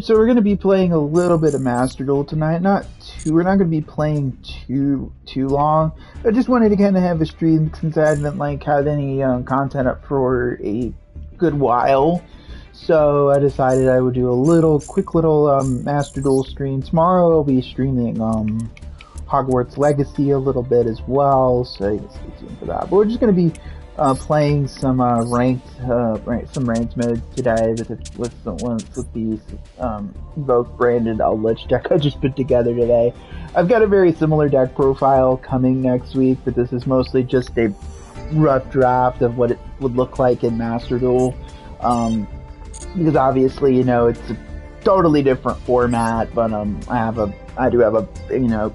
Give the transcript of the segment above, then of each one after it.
So we're gonna be playing a little bit of Master Duel tonight. We're not gonna be playing too long. I just wanted to kind of have a stream since I haven't like had any content up for a good while. So I decided I would do a quick little Master Duel stream. Tomorrow I'll be streaming Hogwarts Legacy a little bit as well. So you can stay tuned for that. But we're just gonna be playing some ranked mode today with these both branded Lich deck I just put together today. I've got a very similar deck profile coming next week, but this is mostly just a rough draft of what it would look like in Master Duel. Because obviously, you know, it's a totally different format, but I do have a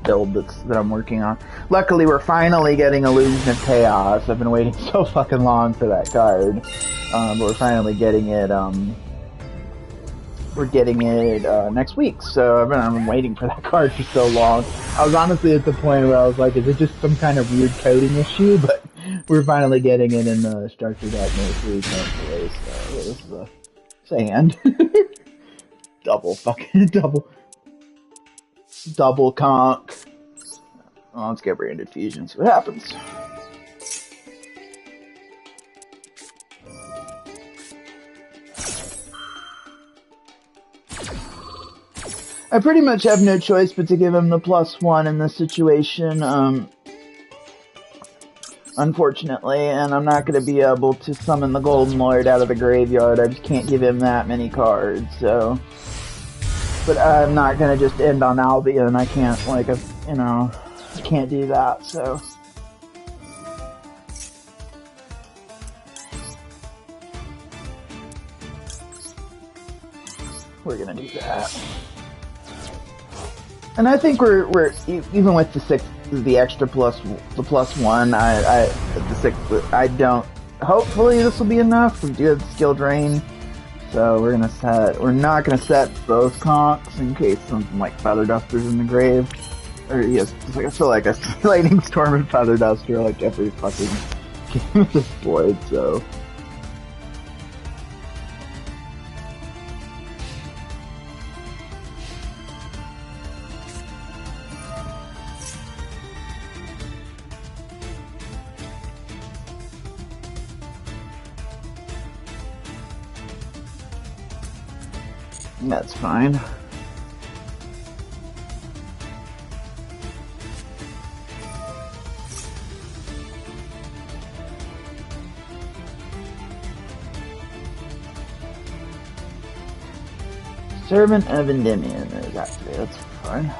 build that I'm working on. Luckily, we're finally getting Illusion of Chaos. I've been waiting so fucking long for that card, but we're finally getting it. We're getting it next week, so I've been waiting for that card for so long. I was honestly at the point where I was like, is it just some kind of weird coding issue? But we're finally getting it in the starter deck next week, hopefully. So this is a sand. double conk. Well, let's get branded fusion, see what happens. I pretty much have no choice but to give him the +1 in this situation, unfortunately, and I'm not going to be able to summon the Golden Lord out of the graveyard. I just can't give him that many cards, so... But I'm not going to just end on Albion. I can't, I can't do that, so... We're going to do that. And I think we're even with the extra +1, I don't, hopefully this will be enough. We do have the skill drain. So we're not gonna set both conks in case something like Feather Duster's in the grave. Or yes, I feel like a Lightning Storm and Feather Duster like every fucking game at this point, so. That's fine. Servant of Endymion is activated, that's fine.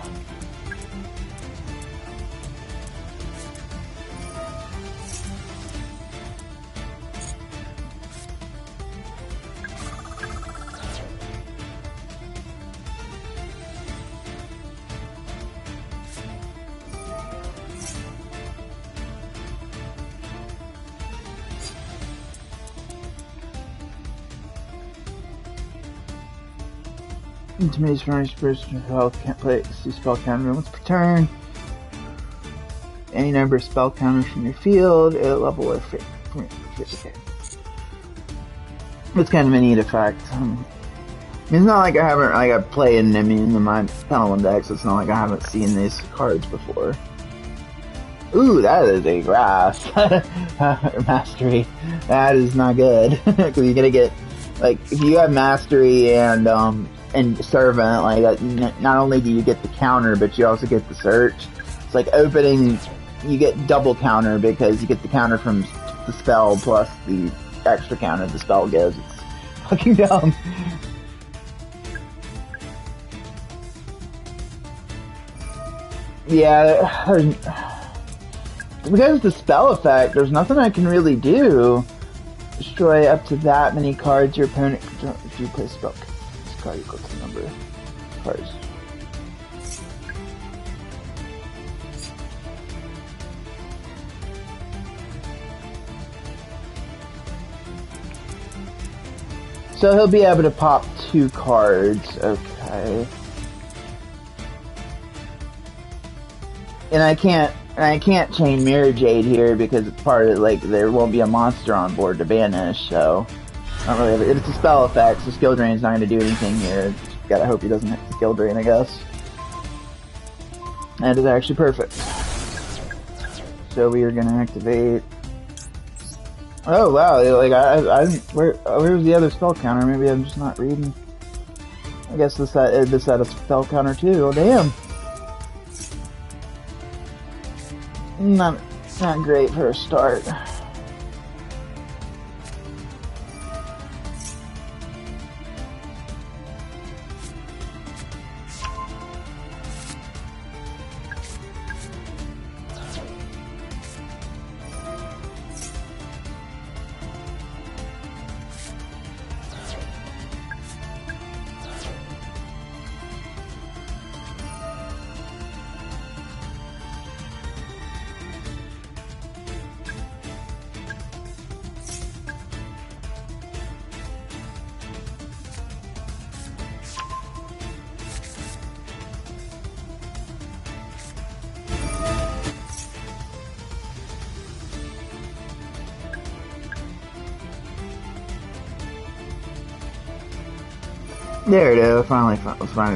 Intimidates furnished person with health can't play spell counter once per turn. Any number of spell counters from your field, at level or fit. Okay. It's kind of a neat effect. It's not like I play Endymion in my Pendulum deck, so it's not like I haven't seen these cards before. Ooh, that is a grass. Mastery. That is not good. Because you're gonna get, like, if you have Mastery and Servant, like, not only do you get the counter, but you also get the search. It's like opening, you get double counter because you get the counter from the spell plus the extra counter the spell gives. It's fucking dumb. Yeah, because of the spell effect, there's nothing I can really do. Destroy up to that many cards your opponent controls if you play spell. This card equals the number of cards. So he'll be able to pop 2 cards. Okay. And I can't chain Mirror Jade here because it's part of, like, there won't be a monster on board to banish, so I don't really it's a spell effect, so skill drain's not gonna do anything here. Gotta hope he doesn't hit the skill drain, I guess. That is actually perfect. So we are gonna activate. Oh wow! Like I didn't. Where's the other spell counter? Maybe I'm just not reading. I guess this had a spell counter too. Oh damn! Not great for a start. There it is. Finally,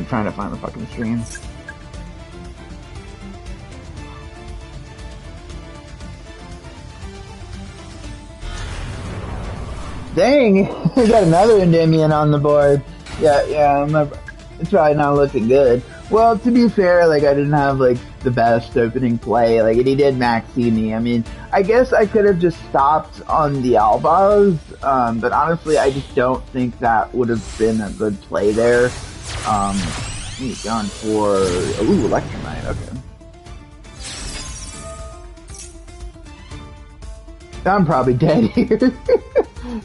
trying to find the fucking stream. Dang! We got another Endymion on the board. Yeah, it's probably not looking good. Well, to be fair, like, I didn't have, like, the best opening play. Like, and he did maxi me. I mean, I guess I could have just stopped on the Albas, but honestly, I just don't think that would have been a good play there. He's gone for... Ooh, Electromite, okay. I'm probably dead here.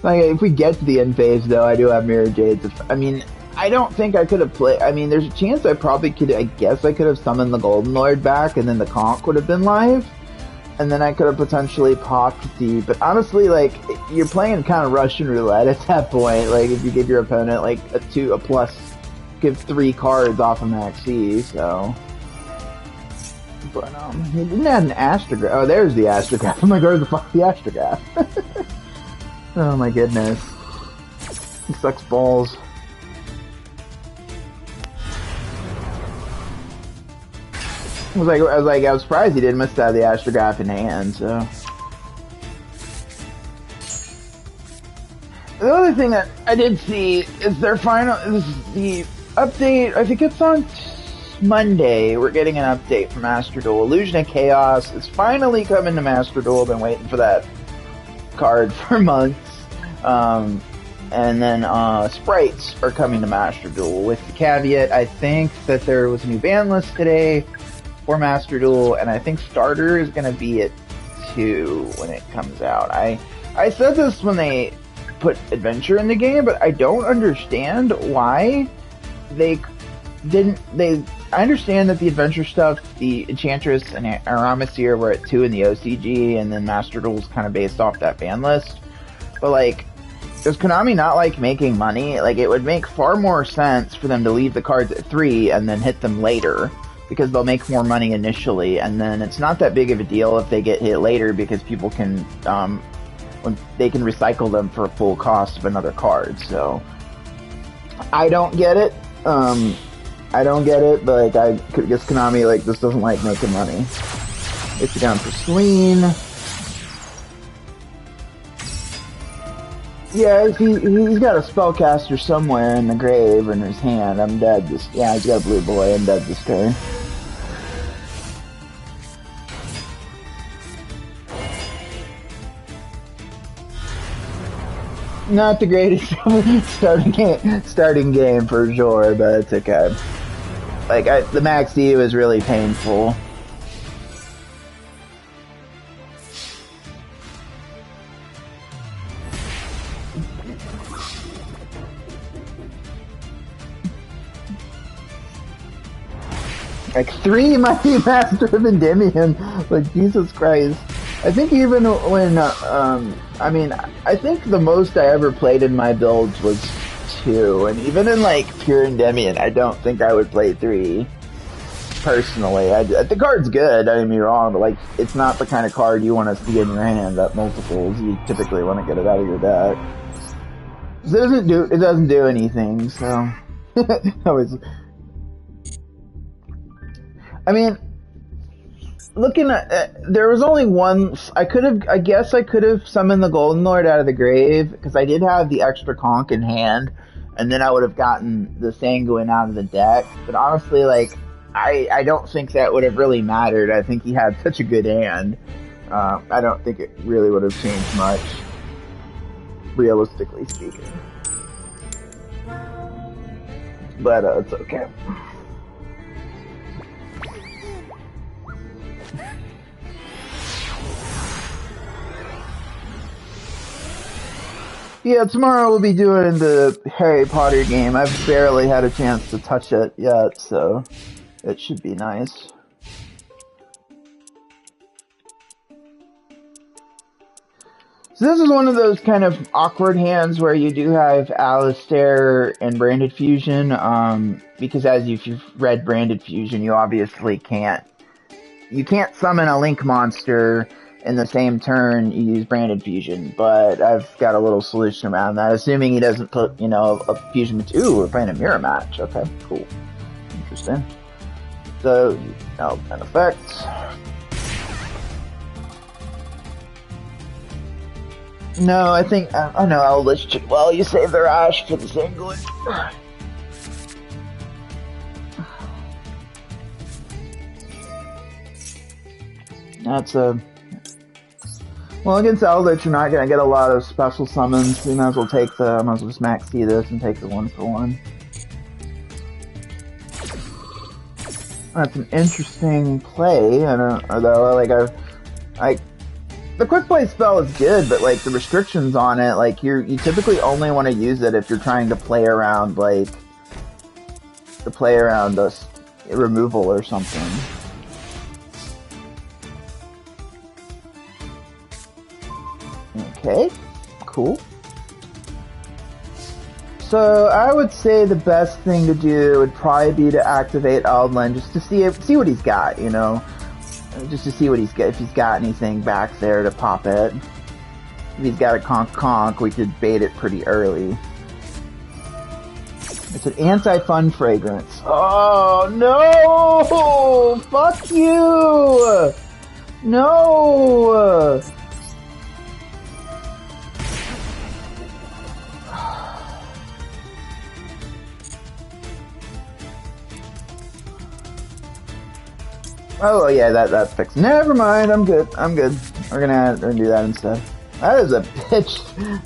Like, if we get to the end phase, though, I do have Mirror Jades. I mean, I don't think I could have played... I mean, there's a chance I probably could... I guess I could have summoned the Golden Lord back, and then the Conch would have been live. And then I could have potentially popped the... But honestly, like, you're playing kind of Russian roulette at that point. Like, if you give your opponent, like, a plus... Give 3 cards off of Maxi, so... But, he didn't have an Astrograph. Oh, there's the Astrograph. I'm like, where's the fuck the Astrograph? Oh my goodness. He sucks balls. I was surprised he didn't miss out of the Astrograph in hand, so. The other thing that I did see is their the update, I think it's on Monday, we're getting an update from Master Duel. Illusion of Chaos is finally coming to Master Duel. Been waiting for that card for months. And then Sprites are coming to Master Duel, with the caveat, I think that there was a new ban list today for Master Duel, and I think Starter is going to be at 2 when it comes out. I said this when they put Adventure in the game, but I don't understand why they didn't. I understand that the Adventure stuff, the Enchantress and Aramesir were at 2 in the OCG, and then Master Duel's kind of based off that ban list. But, like, does Konami not like making money? Like, it would make far more sense for them to leave the cards at 3 and then hit them later, because they'll make more money initially, and then it's not that big of a deal if they get hit later, because people can, when they can recycle them for a full cost of another card. So, I don't get it. I don't get it, but, like, I guess Konami, like, just doesn't like making money. It's down for Sween. Yeah, he's got a spellcaster somewhere in the grave in his hand. I'm dead this... Yeah, he's got a blue boy. I'm dead this turn. Not the greatest starting game for sure, but it's okay. Like, the Max D was really painful. Like, 3 Mighty Master of Endymion. Like, Jesus Christ. I think even when, I mean, I think the most I ever played in my builds was 2. And even in, like, pure Endymion, I don't think I would play 3. Personally. The card's good, don't get me wrong, but, like, it's not the kind of card you want to see in your hand at multiples. You typically want to get it out of your deck. It doesn't do anything, so... I mean, looking at, there was only one. I guess I could have summoned the Golden Lord out of the grave because I did have the extra conch in hand, and then I would have gotten the Sanguine out of the deck. But honestly, like, I don't think that would have really mattered. I think he had such a good hand. I don't think it really would have changed much, realistically speaking. But it's okay. Yeah, tomorrow we'll be doing the Harry Potter game. I've barely had a chance to touch it yet, so it should be nice. So this is one of those kind of awkward hands where you do have Alistair and Branded Fusion, because as if you've read Branded Fusion, you obviously can't summon a Link monster in the same turn you use Branded Fusion, but I've got a little solution around that, assuming he doesn't put, a fusion with, ooh, we're playing a mirror match. Okay, cool. Interesting. So, an effect. No, I think, oh no, I'll list you. Well, you save their Ash for the Sanguine. That's a... Well, against Eldritch, you're not going to get a lot of special summons. So you might as well just max C this and take the 1-for-1. That's an interesting play. I don't know, like, the quick play spell is good, but like the restrictions on it, like you typically only want to use it if you're trying to play around a removal or something. Okay, cool. So I would say the best thing to do would probably be to activate Eldlin just to see what he's got, just to see what he's got, if he's got anything back there to pop it. If he's got a conch, we could bait it pretty early. It's an anti-fun fragrance. Oh no! Fuck you! No! Oh yeah, that's fixed. Never mind, I'm good. We're gonna do that instead. That is a bitch.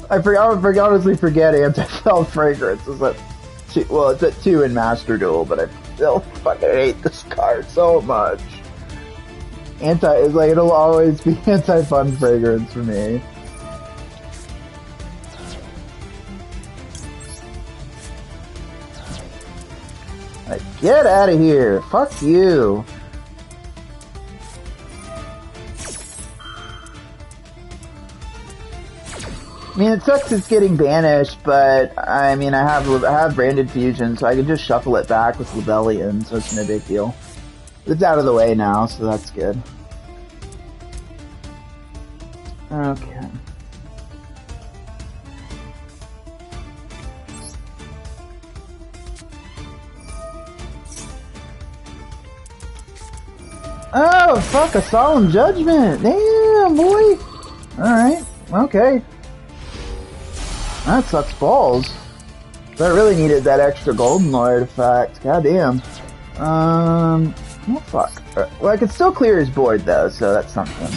I honestly forget anti-spell fragrance is at 2. Well, it's at 2 in Master Duel, but I still fucking hate this card so much. It'll always be anti-fun fragrance for me. Like, get out of here! Fuck you! I mean, it sucks it's getting banished, but I mean, I have Branded Fusion, so I can just shuffle it back with Rebellion, so it's no big deal. It's out of the way now, so that's good. Okay. Oh, fuck, a Solemn Judgment! Damn, boy! Alright, okay. That sucks balls. I really needed that extra Golden Lord effect. Goddamn. Oh fuck. Well, I could still clear his board though, so that's something.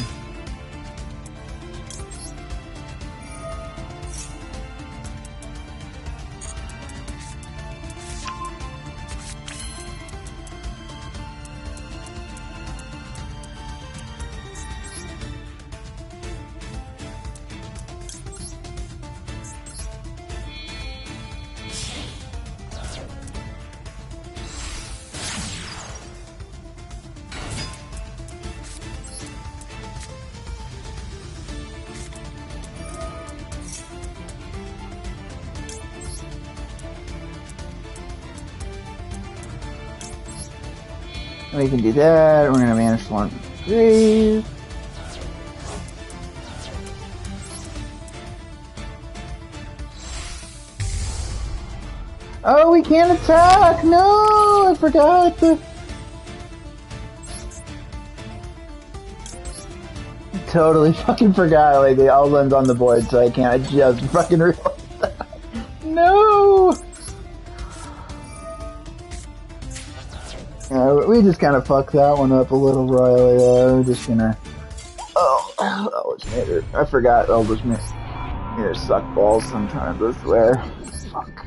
We can do that. We're gonna manage the one grave. Oh, we can't attack! No! I forgot the... Totally fucking forgot, like, the Elven's on the board, so I can't, I just fucking realized that. No! We just kind of fucked that one up a little royally, though. We're just gonna... Oh, Elvish Mater. I forgot Elvish Mater suck balls sometimes, I swear. Fuck.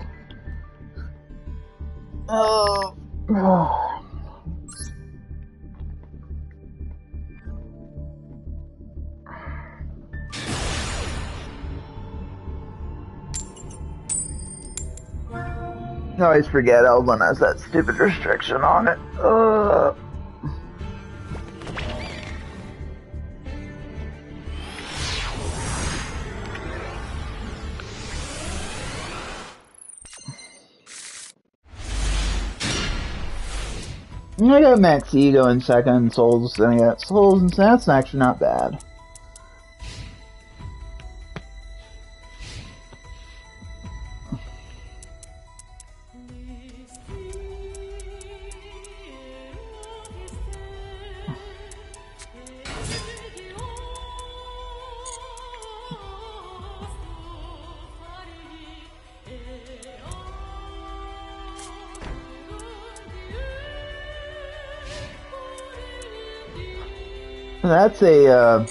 Oh. I always forget Elven has that stupid restriction on it. I got max ego in second, souls, and I got souls, and so that's actually not bad. That's a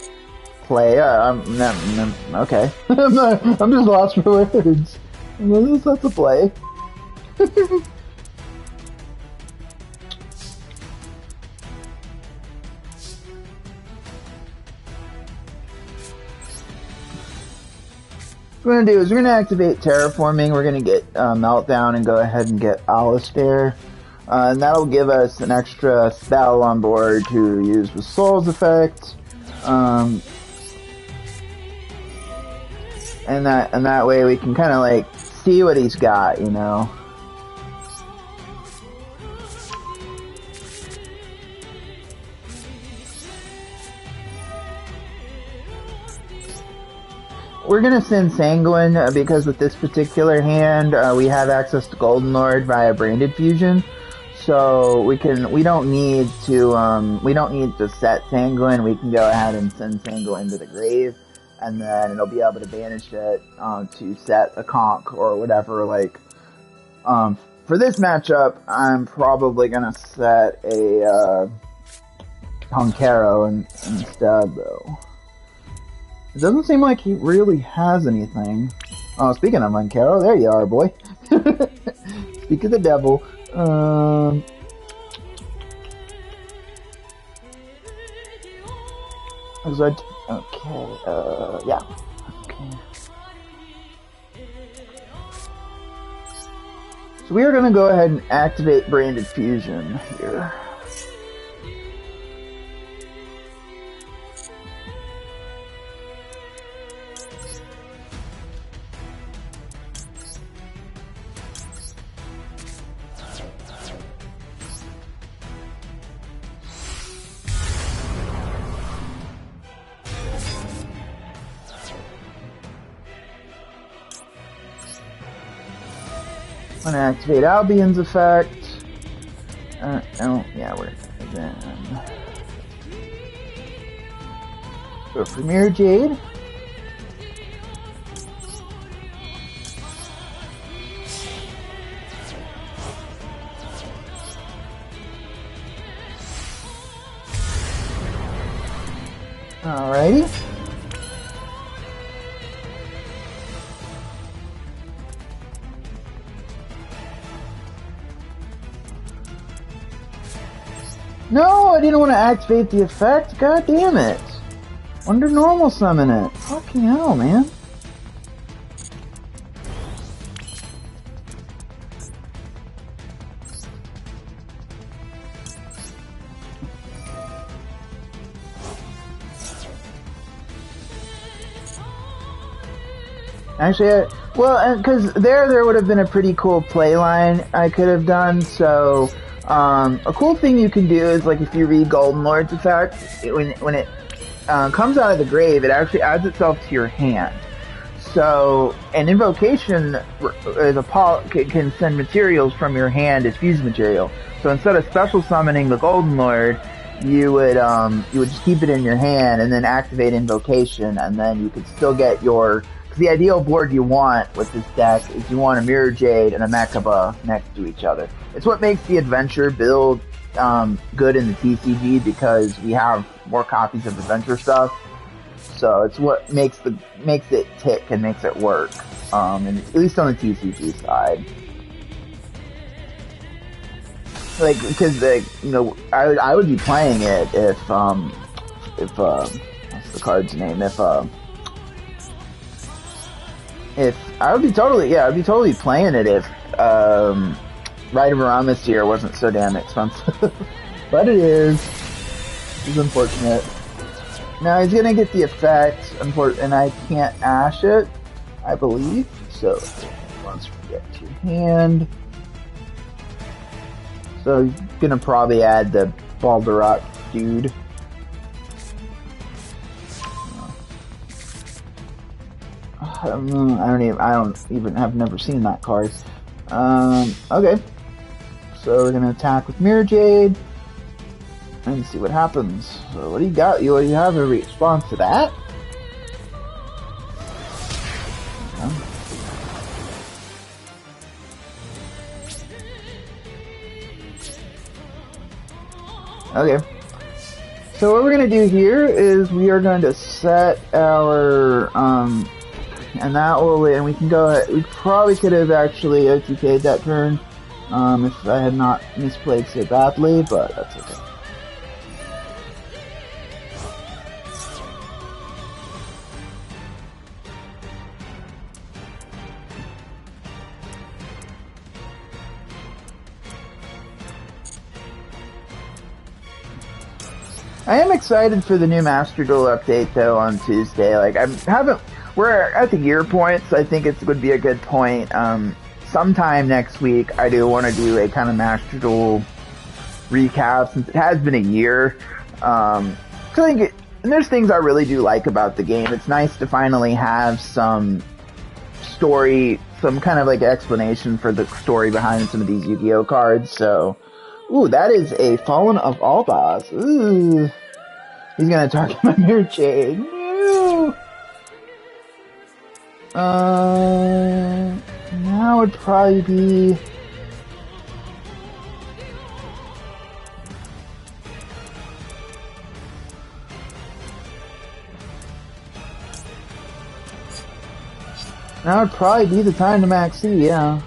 play. Okay. I'm just lost for words. That's a play. What we're gonna do is we're gonna activate terraforming. We're gonna get meltdown and go ahead and get Alistair. And that'll give us an extra spell on board to use with Souls effect. And that way we can kind of like see what he's got, you know. We're gonna send Sanguine because with this particular hand we have access to Golden Lord via Branded Fusion. So we don't need to set Sanguine. We can go ahead and send Sanguine to the grave, and then it'll be able to banish it to set a conch or whatever. Like for this matchup, I'm probably gonna set a Tonkero instead, though. It doesn't seem like he really has anything. Oh, speaking of Tonkero, there you are, boy. Speak of the devil. Okay, yeah. Okay. So we are going to go ahead and activate Branded Fusion here. I'm gonna activate Albion's effect. Oh, yeah, we're then. Go for Mirror Jade. Alrighty. No, I didn't want to activate the effect. God damn it. Wonder normal summon it. Fucking hell, man. Actually, well, because there would have been a pretty cool play line I could have done, so... a cool thing you can do is, like, if you read Golden Lord's effect, when it comes out of the grave, it actually adds itself to your hand. So, an invocation is can send materials from your hand as fused material. So instead of special summoning the Golden Lord, you would just keep it in your hand and then activate invocation, and then you could still get your. Because the ideal board you want with this deck is you want a Mirror Jade and a Mechaba next to each other. It's what makes the adventure build good in the TCG, because we have more copies of adventure stuff. So it's what makes it tick and makes it work, and at least on the TCG side. Like, because I would be playing it if what's the card's name? If I would be I'd be totally playing it if Rite of Aramis wasn't so damn expensive. But it is. It's unfortunate. Now he's gonna get the effect, and I can't ash it, I believe. So let's get to hand. So he's gonna probably add the Balderot dude. I've never seen that card. Okay. So we're gonna attack with Mirror Jade and see what happens. So what do you got? You have a response to that? Okay. So what we're gonna do here is we are going to set our and that will, and we can go ahead. We probably could have actually OTK'd that turn if I had not misplayed so badly, but that's okay. I am excited for the new Master Duel update though on Tuesday. Like we're at the year point, so I think it would be a good point. Sometime next week, I do want to do a kind of Master Duel recap since it has been a year. So I think and there's things I really do like about the game. It's nice to finally have some story, some kind of like explanation for the story behind some of these Yu-Gi-Oh cards. So, ooh, that is a Fallen of Albaz. Ooh, he's gonna target my Mirror Jade. No. Now would probably be. Now would probably be the time to max C, yeah.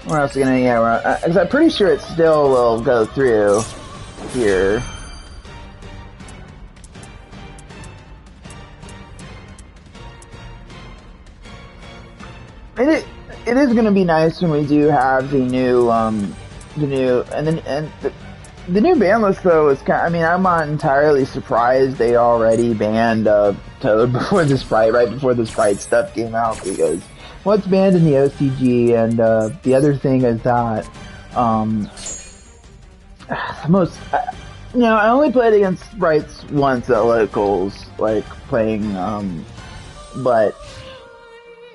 We're also gonna, because I'm pretty sure it still will go through here. It is gonna be nice when we do have the new ban list though is kind. I mean, I'm not entirely surprised they already banned Toad before the Sprite, right before the Sprite stuff came out, because what's banned in the OCG, and the other thing is that I only played against Sprites once at locals, like playing, but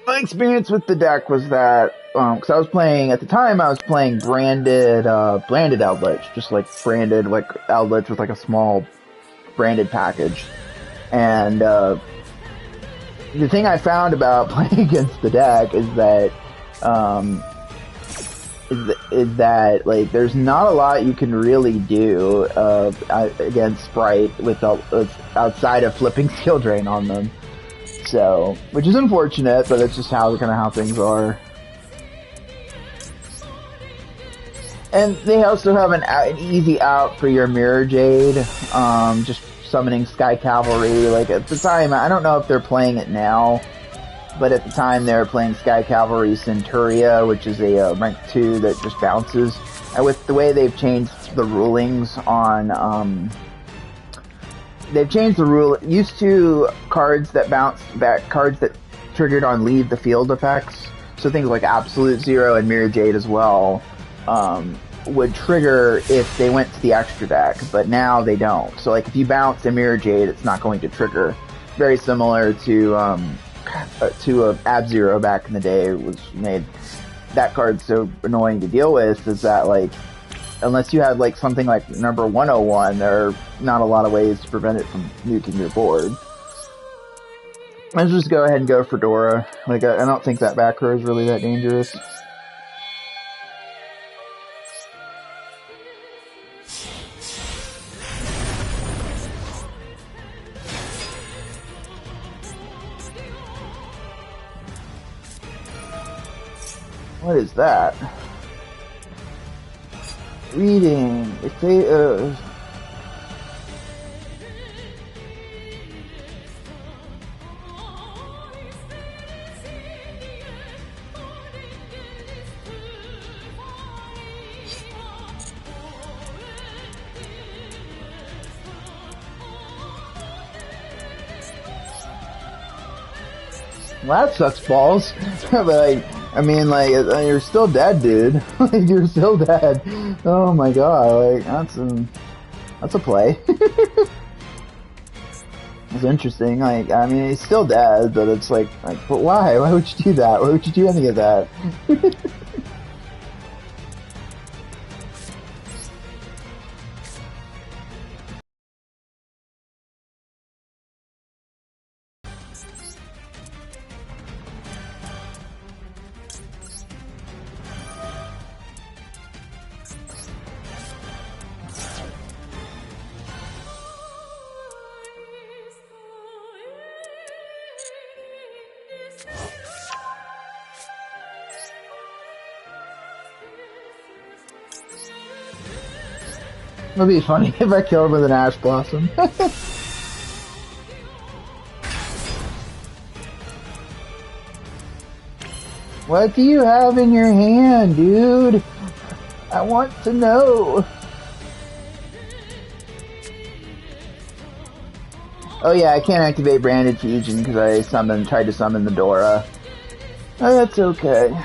my experience with the deck was that because I was playing at the time, I was playing branded Eldritch, just like branded like Eldritch with like a small branded package, and the thing I found about playing against the deck is that like there's not a lot you can really do against Sprite with outside of flipping Skill Drain on them. So, which is unfortunate, but it's just how things are. And they also have an easy out for your Mirror Jade, just summoning Sky Cavalry. Like at the time, I don't know if they're playing it now, but at the time they were playing Sky Cavalry Centuria, which is a rank 2 that just bounces. And with the way they've changed the rulings on they've changed the rule. Used to cards that bounced back, cards that triggered on leave the field effects, so things like Absolute Zero and Mirror Jade as well, would trigger if they went to the extra deck, but now they don't. So like if you bounce a Mirror Jade, it's not going to trigger. Very similar to Ab Zero back in the day. Was made that card so annoying to deal with is that like unless you had like something like number 101, there are not a lot of ways to prevent it from nuking your board. Let's just go ahead and go for Dora. Like I don't think that back row is really that dangerous. What is that? Reading. If they, well, that sucks balls. But like, I mean, like, you're still dead, dude. Like, you're still dead. Oh my god, like, that's a play. It's interesting. Like, I mean, he's still dead, but it's like, but why? Why would you do that? Why would you do any of that? It would be funny if I killed him with an Ash Blossom. What do you have in your hand, dude? I want to know. Oh yeah, I can't activate Branded Fusion because I tried to summon the Dora. Oh, that's okay.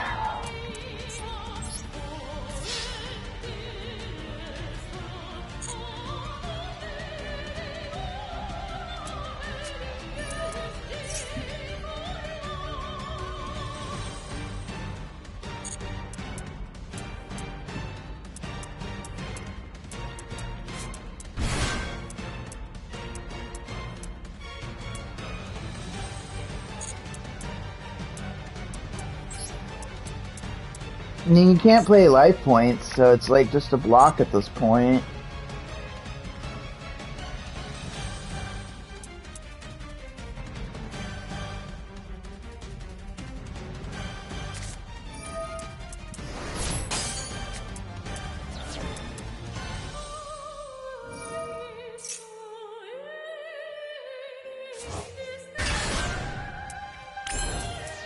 I mean, you can't play life points, so it's like just a block at this point.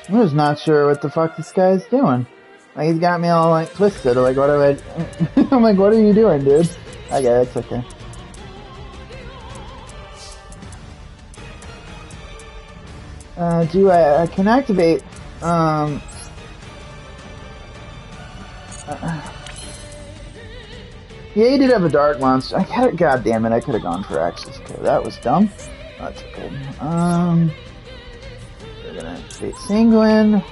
I'm just not sure what the fuck this guy's doing. Like, he's got me all, like, twisted. Like, what do I... I'm like, what are you doing, dude? Okay, it's okay. I can activate, yeah, he did have a Dark Monster. God damn it, I could have gone for Axis Code. That was dumb. That's okay. We're gonna activate Sanguine.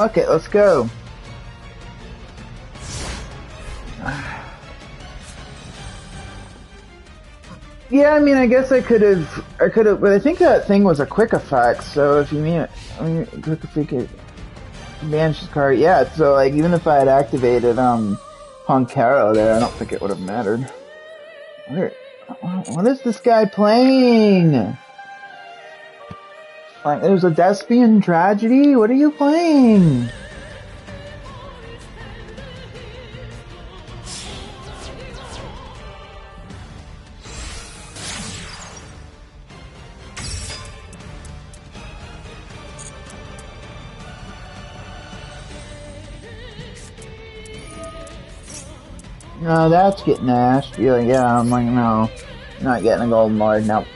Okay, let's go. Yeah, I mean, I guess I could have, but I think that thing was a quick effect, so if you mean, quick effect, banish this card, yeah, so like, even if I had activated, Punkaro there, I don't think it would have mattered. What is this guy playing? Like, there's a Despian tragedy? What are you playing? No, that's getting ashed. Yeah, I'm like, no. Not getting a golden lord. Nope.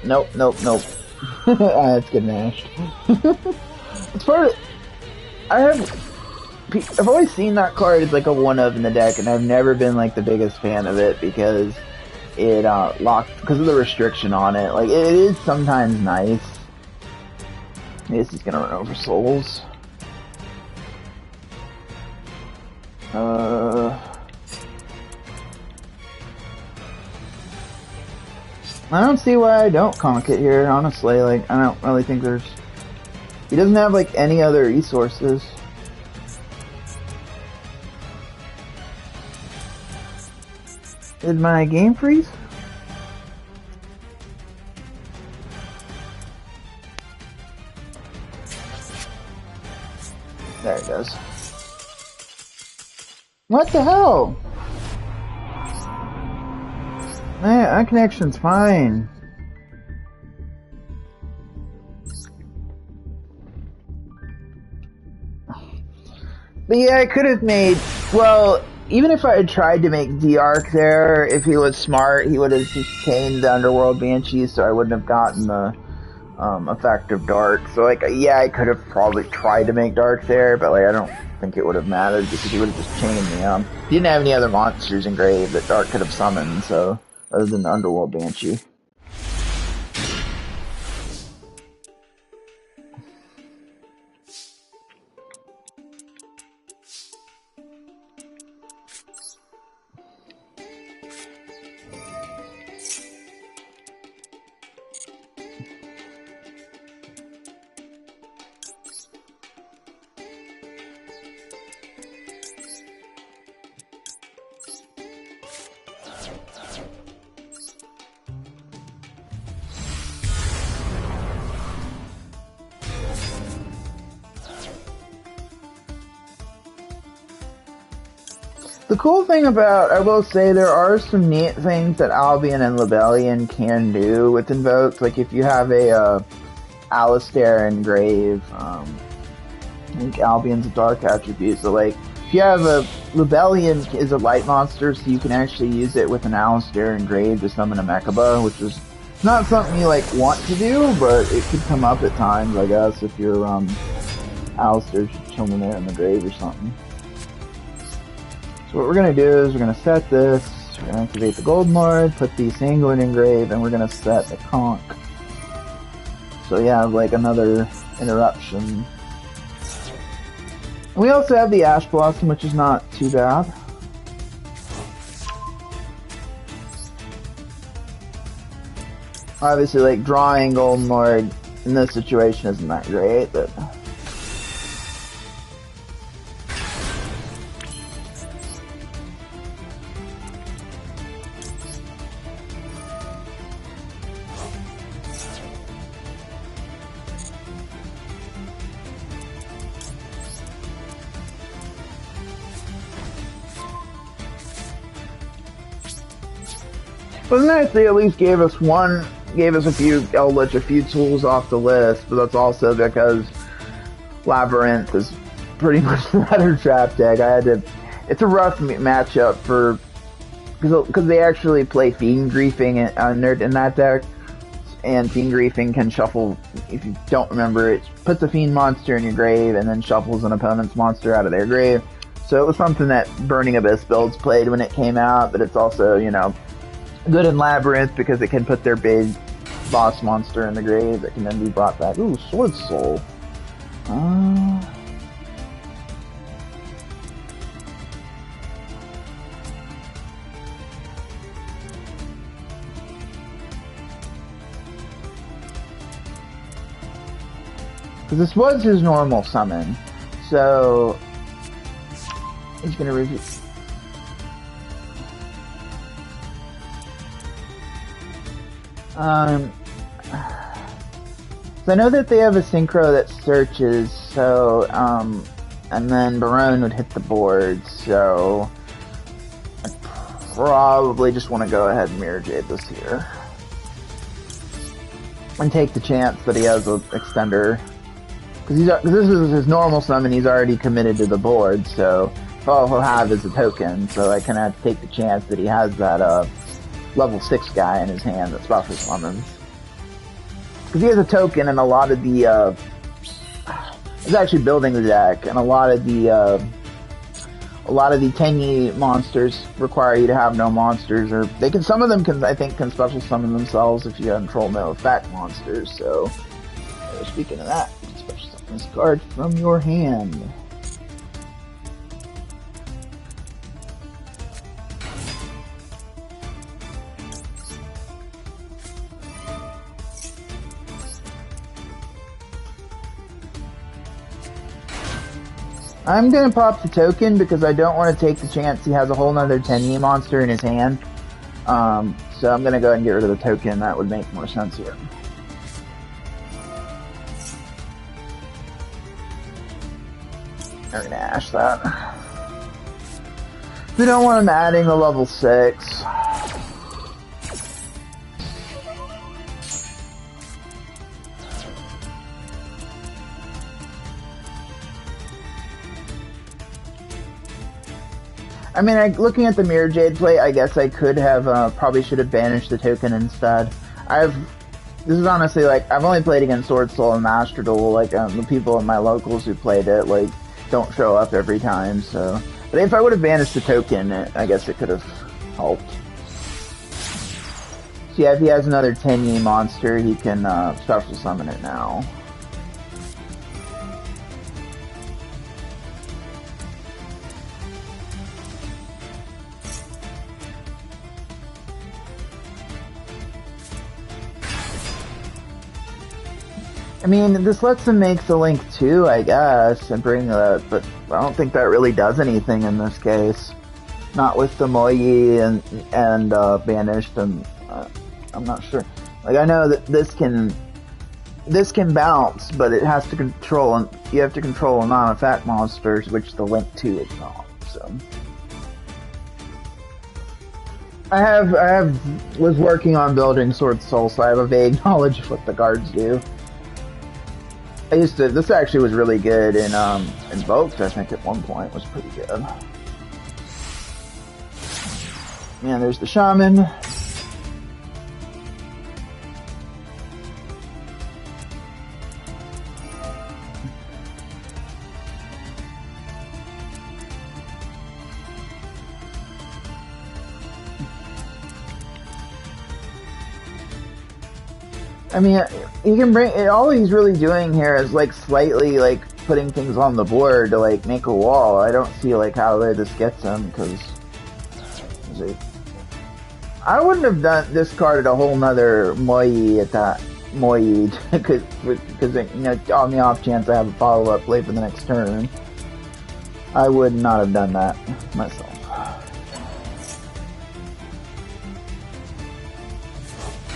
That's getting ashed. It's part of... I've always seen that card as like a one-of in the deck, and I've never been like the biggest fan of it because it because of the restriction on it. Like, it is sometimes nice. This is gonna run over souls. I don't see why I don't conk it here, honestly. Like, I don't really think there's... He doesn't have, like, any other resources. Did my game freeze? There it goes. What the hell? My connection's fine. But yeah, I could have made... Well, even if I had tried to make D-Arc there, if he was smart, he would have just chained the Underworld Banshees, so I wouldn't have gotten the effect of Dark. So, like, yeah, I could have probably tried to make Dark there, but, like, I don't think it would have mattered because he would have just chained me. He didn't have any other monsters in grave that Dark could have summoned, so... Other than the Underworld Banshee. The cool thing about, I will say, there are some neat things that Albion and Lebellion can do with Invokes. Like, if you have a, Alistair in Grave, I think Albion's a dark attribute, so, like, if you have a, Lebellion is a light monster, so you can actually use it with an Alistair in Grave to summon a Mechaba, which is not something you, like, want to do, but it could come up at times, I guess, if your, Alistair's chilling there in the grave or something. So what we're going to do is we're going to set this, we're going to activate the Golden Lord, put the Sanguine in grave, and we're going to set the Conch. So you have like another interruption. We also have the Ash Blossom, which is not too bad. Obviously, like, drawing Golden Lord in this situation isn't that great, but... It was nice they at least gave us a few Eldritch, a few tools off the list, but that's also because Labyrinth is pretty much ladder trap deck. It's a rough matchup because they actually play Fiend Griefing in that deck, and Fiend Griefing can shuffle, if you don't remember, it puts a Fiend monster in your grave and then shuffles an opponent's monster out of their grave. So it was something that Burning Abyss builds played when it came out, but it's also, you know, good in Labyrinth because it can put their big boss monster in the grave that can then be brought back. Ooh, Sword Soul. Because this was his normal summon, so he's gonna review. Um, so I know that they have a synchro that searches, so, and then Barone would hit the board, so I probably just want to go ahead and Mirror Jade this here. And take the chance that he has an extender. Because this is his normal summon, he's already committed to the board, so all he'll have is a token, so I kind of take the chance that he has that, level 6 guy in his hand that special summons. Because he has a token and a lot of the, I was actually building the deck, and a lot of the 10E monsters require you to have no monsters, or they can, some of them can, I think, can special summon themselves if you control no effect monsters, so, speaking of that, you can special summon this card from your hand. I'm gonna pop the token because I don't want to take the chance he has a whole nother 10E monster in his hand. So I'm gonna go ahead and get rid of the token. That would make more sense here. I'm gonna ash that. We don't want him adding a level 6. I mean, looking at the Mirror Jade play, I guess I could have, probably should have banished the token instead. This is honestly, like, I've only played against Sword Soul and Master Duel, like, the people in my locals who played it, like, don't show up every time, so. But if I would have banished the token, I guess it could have helped. So yeah, if he has another 10E monster, he can, special summon it now. I mean, this lets him make the link too, I guess, and bring the, but I don't think that really does anything in this case. Not with the Moyi and banished, and I'm not sure. Like, I know that this can bounce, but it has to control, and you have to control non-effect monsters, which the link to is not, so. I was working on building Sword Soul, so I have a vague knowledge of what the guards do. This actually was really good in Invoked, I think at one point was pretty good. Yeah, there's the Shaman. I mean, he can bring, all he's really doing here is like slightly like putting things on the board to like make a wall. I don't see like how this gets him, because I wouldn't have discarded a whole nother Moyi at that Moyi, because you know, on the off chance I have a follow up play for the next turn. I would not have done that myself.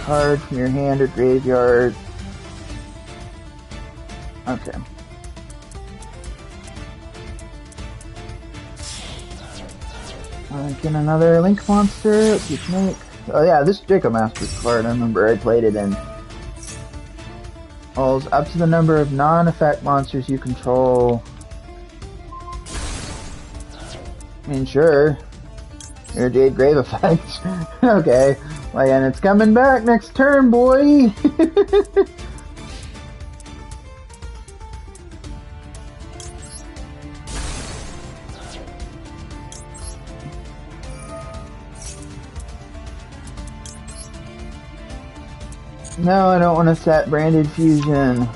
Card from your hand or graveyard. Okay. Get another Link monster. Let's just make. Oh yeah, this Jacob Master's card. I remember I played it in. Oh, it's up to the number of non-effect monsters you control. I mean, sure. Your Jade Grave effect. Okay. Like, and it's coming back next turn, boy! No, I don't want to set Branded Fusion.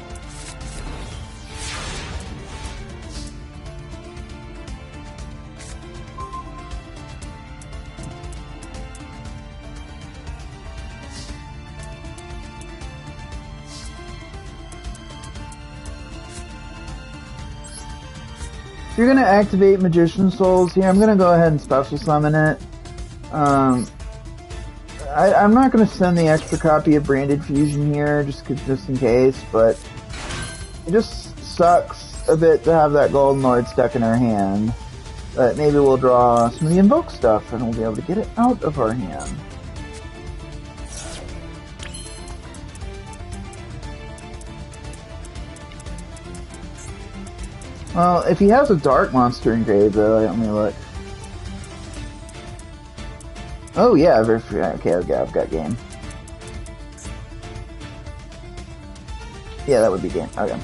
If you're gonna activate Magician Souls here, I'm gonna go ahead and special summon it. I'm not going to send the extra copy of Branded Fusion here, just in case, but it just sucks a bit to have that Golden Lord stuck in our hand. But maybe we'll draw some of the Invoke stuff, and we'll be able to get it out of our hand. Well, if he has a Dark Monster in grave, though, let me look. Oh yeah, okay, I've got game. Yeah, that would be game. Okay.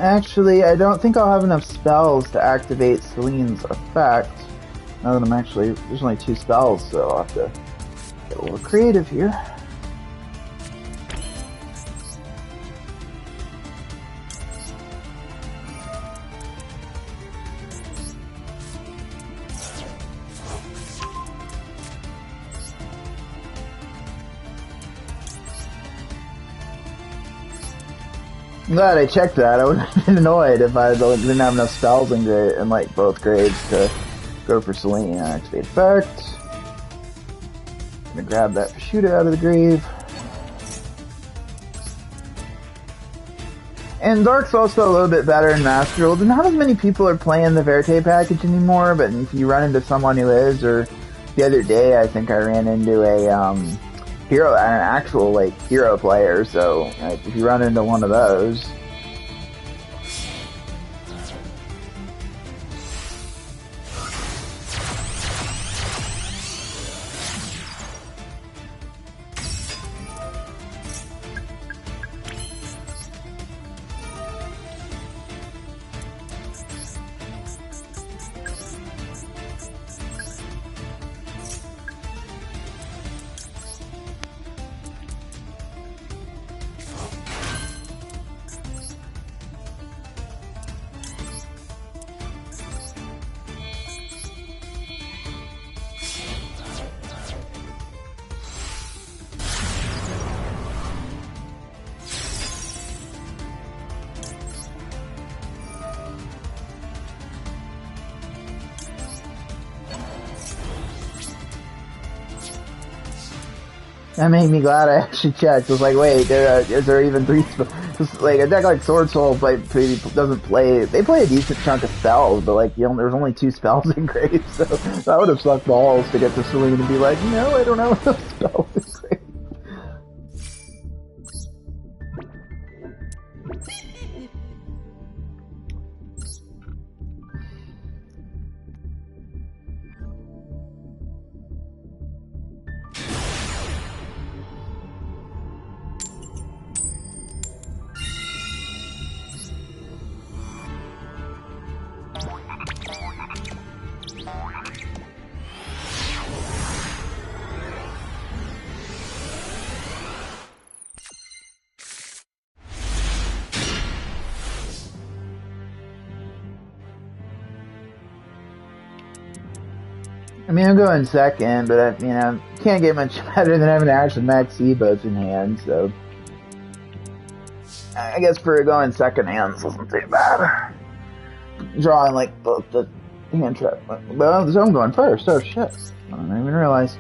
Actually, I don't think I'll have enough spells to activate Celine's effect. Now that I'm actually, there's only 2 spells, so I'll have to get a little creative here. I'm glad I checked that. I would have been annoyed if I didn't have enough spells in like both graves to go for Celine. Activate effect. Gonna grab that Prosciutto out of the grave. And Dark's also a little bit better in Master Duel. Not as many people are playing the Verte package anymore, but if you run into someone who is, or the other day I think I ran into an actual like hero player, so like, if you run into one of those. That made me glad I actually checked. I was like, wait, is there even 3 spells? Like, a deck like Sword Soul doesn't play, they play a decent chunk of spells, but like, there's only 2 spells in grave, so that would have sucked balls to get to Celine and be like, no, I don't know what those spells in grave. I mean, I'm going second, but can't get much better than having actually Max Ebos in hand, so I guess for going second hand, this isn't too bad. Drawing like both the hand trap. Well, so I'm going first. Oh shit! I didn't even realize.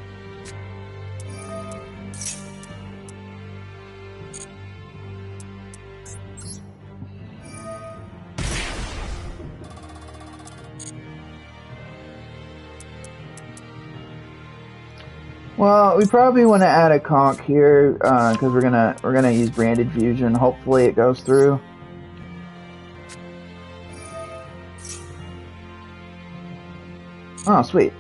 Well, we probably want to add a conch here because we're gonna use Branded Fusion. Hopefully, it goes through. Oh, sweet.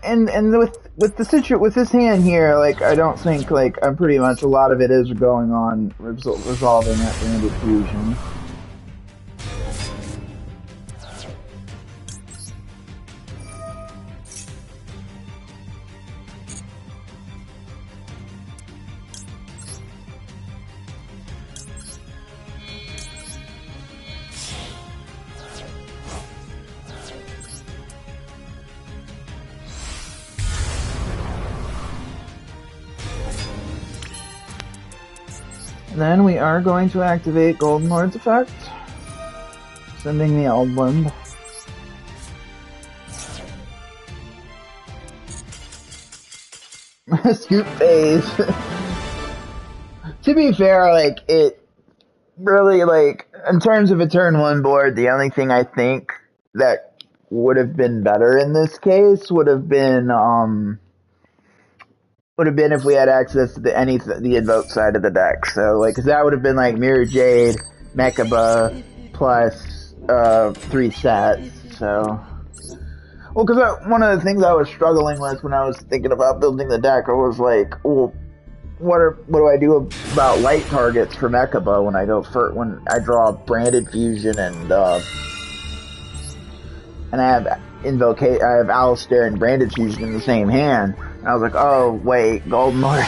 And with this hand here, like I don't think like I'm pretty much a lot of it is going on resolving that Branded Fusion. Then we are going to activate Golden Lord's effect, sending the Eldland. Scoop phase. To be fair, like, it really, like, in terms of a turn 1 board, the only thing I think that would have been better in this case would have been if we had access to the invoke side of the deck. So, like, cause that would have been like Mirror Jade, Mechaba, plus 3 sets. So, well, cause one of the things I was struggling with when I was thinking about building the deck, I was like, well, what do I do about light targets for Mechaba when I draw Branded Fusion and I have Alistair and Branded Fusion in the same hand. And I was like, oh wait, Golden Lord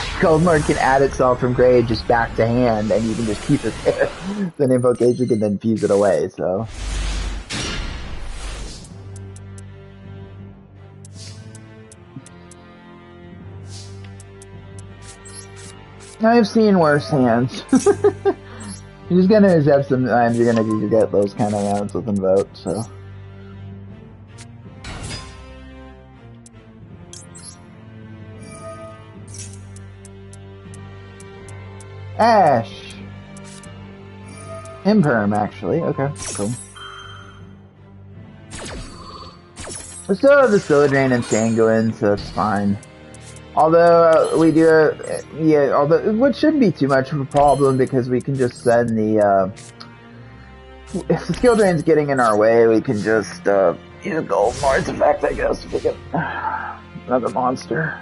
can add itself from grade just back to hand, and you can just keep it there. Then Invocation can then fuse it away. So. I've seen worse hands. You're just gonna have sometimes you're gonna get those kind of rounds with Invoke, so. Ash! Imperm, actually. Okay, cool. We still have the Sojourn and Sanguine, so it's fine. Although, we do, which shouldn't be too much of a problem because we can just send the, if the skill drain's getting in our way, we can just, use Golden Lord's effect, I guess, if we get another monster.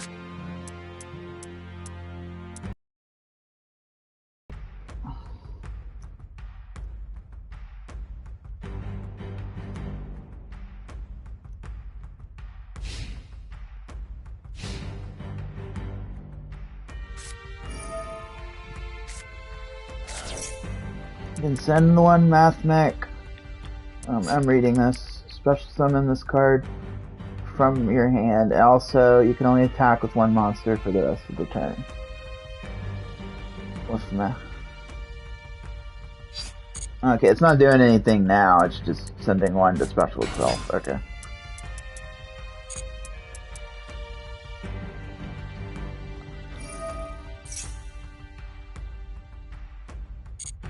You can send one Math Mech. I'm reading this. Special summon this card from your hand. Also, you can only attack with one monster for the rest of the turn. What's the math? Okay, it's not doing anything now. It's just sending one to special itself. Okay.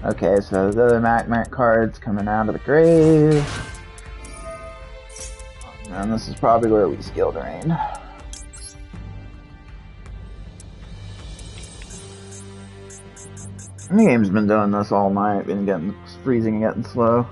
Okay, so the other Mac cards coming out of the grave. And this is probably where we skill drain. The game's been doing this all night, been getting freezing and getting slow.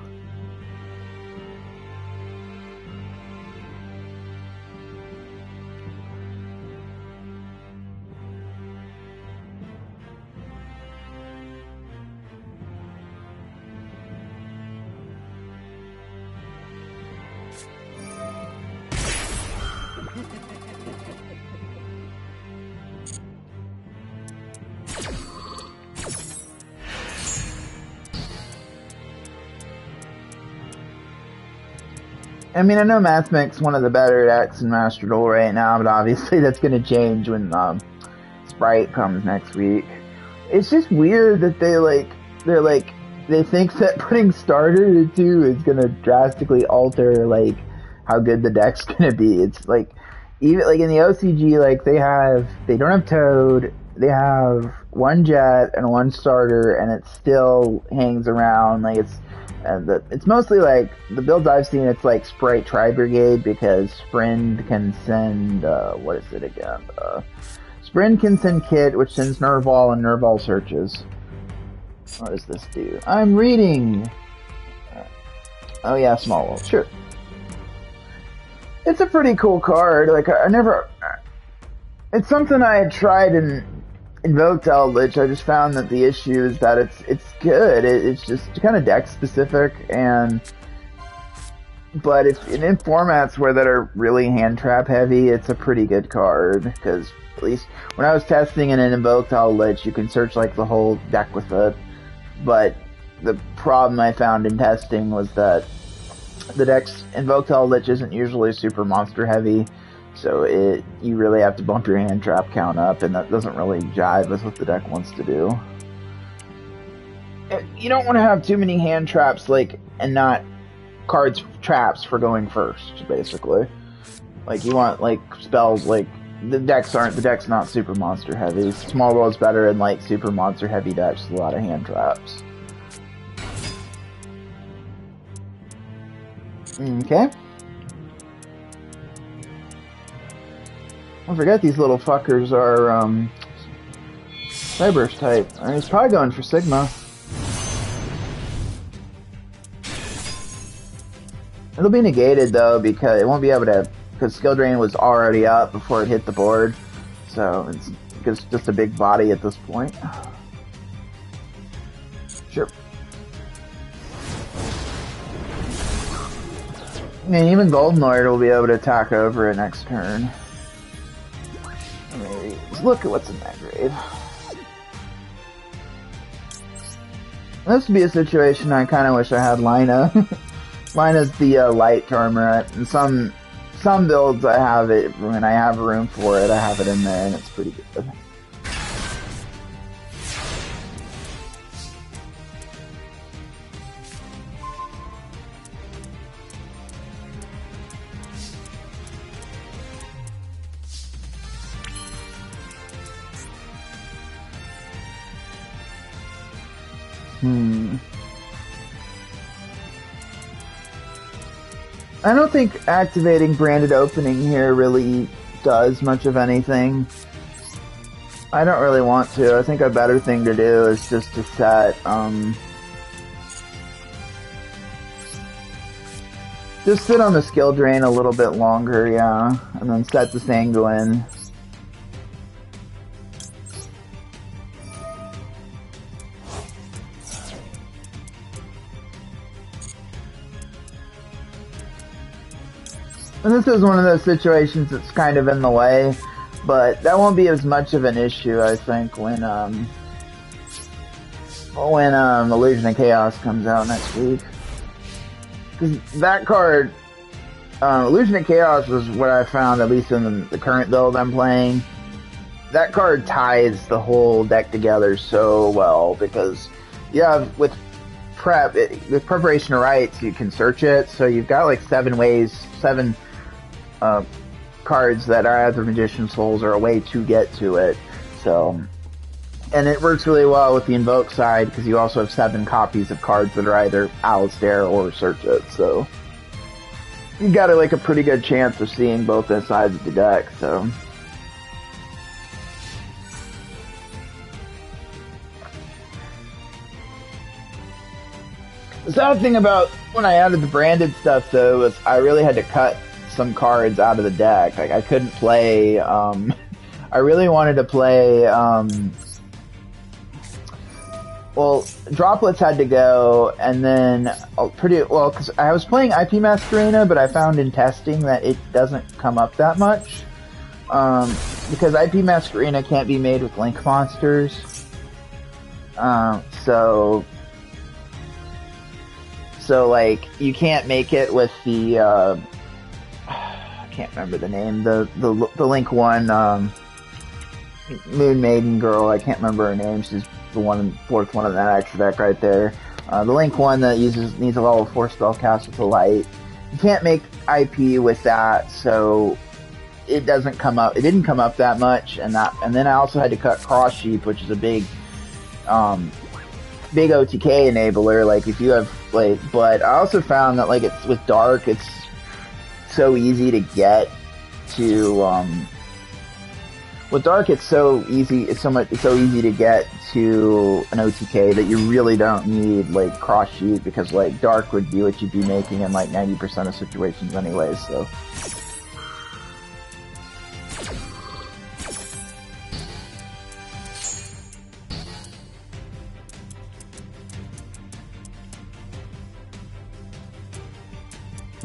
I mean, I know Math Mech's one of the better decks in Master Duel right now, but obviously that's going to change when Sprite comes next week. It's just weird that they think that putting Starter to 2 is going to drastically alter like how good the deck's going to be. It's like even like in the OCG, like they don't have Toad, they have one Jet and one Starter, and it still hangs around like it's mostly like the builds I've seen. It's like Sprite Tri-Brigade because Sprint can send what is it again? Sprint can send Kit, which sends Nervall, and Nervall searches. What does this do? I'm reading. Oh yeah, Small World. Sure. It's a pretty cool card. Like it's something I had tried and invoked Eldritch. I just found that the issue is that it's good. It's just kind of deck specific, but if in formats where that are really hand trap heavy, it's a pretty good card. Because at least when I was testing in an invoked Eldritch, you can search like the whole deck with it. But the problem I found in testing was that the deck's invoked Eldritch isn't usually super monster heavy. So you really have to bump your hand trap count up, and that doesn't really jive with what the deck wants to do. You don't want to have too many hand traps, like, and not cards traps for going first, basically. Like, you want, like, spells, like, the deck's not super monster heavy. Small world's better in, like, super monster heavy decks with a lot of hand traps. Okay. Don't forget these little fuckers are, Cyburst type. He's probably going for Sigma. It'll be negated though because it won't be able to, because Skill Drain was already up before it hit the board, so it's just a big body at this point. Sure. I mean, even Golden Lord will be able to attack over it next turn. I mean, look at what's in that grave. This would be a situation I kind of wish I had Lina. Lina's the light armor. In some builds I have it, when I have room for it, I have it in there and it's pretty good. I don't think activating branded opening here really does much of anything. I don't really want to. I think a better thing to do is just to set, just sit on the skill drain a little bit longer, yeah, and then set the Sanguine. And this is one of those situations that's kind of in the way, but that won't be as much of an issue, I think, when Illusion of Chaos comes out next week. Because that card, Illusion of Chaos was what I found, at least in the current build I'm playing. That card ties the whole deck together so well, because you have, with Preparation of Rites, you can search it, so you've got like 7 cards that are either Magician Souls or a way to get to it. So, and it works really well with the Invoke side because you also have 7 copies of cards that are either Alistair or Search It. So, you got like a pretty good chance of seeing both those sides of the deck. So. The sad thing about when I added the branded stuff though was I really had to cut some cards out of the deck. Like I couldn't play, I really wanted to play, well, Droplets had to go, and then because I was playing IP Masquerena, but I found in testing that it doesn't come up that much, because IP Masquerena can't be made with Link monsters, so like, you can't make it with the, I can't remember the name, the Link one, Moon Maiden girl, I can't remember her name, she's the fourth one of that extra deck right there. The Link one that needs a level 4 spell cast with the light. You can't make IP with that, so it didn't come up that much, and then I also had to cut Cross Sheep, which is a big OTK enabler, like if you have, like, but I also found that, like, it's with Dark, it's so easy to get to, with Dark it's so easy to get to an OTK that you really don't need, like, Cross Sheet, because, like, Dark would be what you'd be making in, like, 90% of situations anyways, so.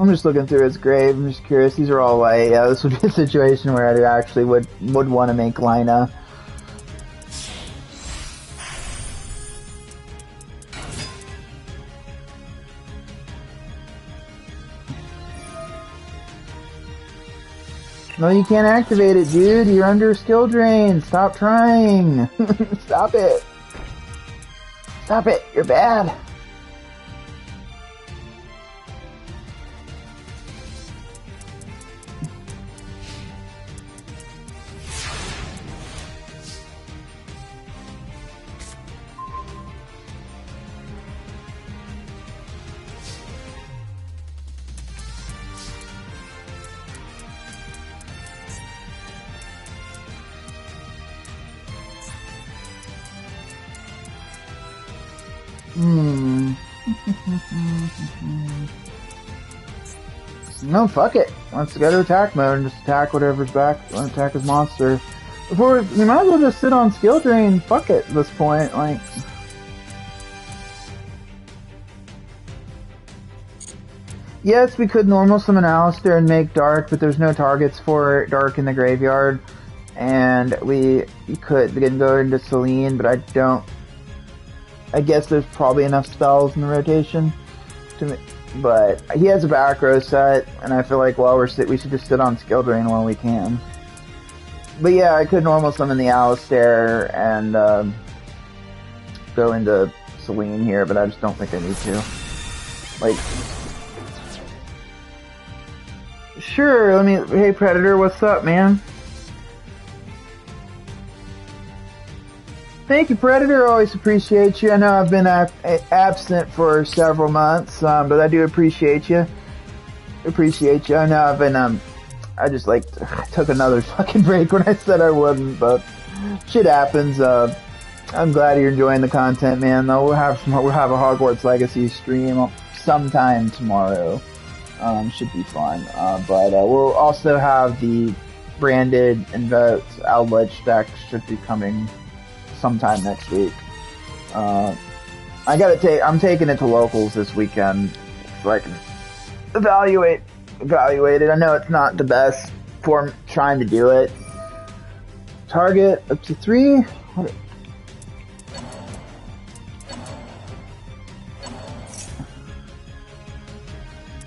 I'm just looking through his grave. I'm just curious. These are all light. Yeah, this would be a situation where I actually would want to make Lina. No, you can't activate it, dude. You're under skill drain. Stop trying. Stop it. Stop it! You're bad! No, fuck it. Let's go to attack mode and just attack whatever's back. Attack his monster. Before we might as well just sit on skill drain. Fuck it at this point. Like, yes, we could normal summon Alistair and make Dark, but there's no targets for Dark in the graveyard. And we could go into Celine, but I guess there's probably enough spells in the rotation to. But he has a back row set, and I feel like while we should just sit on skill drain while we can. But yeah, I could normal summon the Alistair and go into Celine here, but I just don't think I need to. Like, sure, hey Predator, what's up, man? Thank you, Predator. Always appreciate you. I know I've been absent for several months, but I do appreciate you. I know I've been, I just took another fucking break when I said I wouldn't, but shit happens. I'm glad you're enjoying the content, man. We'll have a Hogwarts Legacy stream sometime tomorrow. Should be fun. But we'll also have the branded invoked Outledge deck should be coming sometime next week. I'm taking it to locals this weekend so I can evaluate it. I know it's not the best for trying to do it. Target up to 3.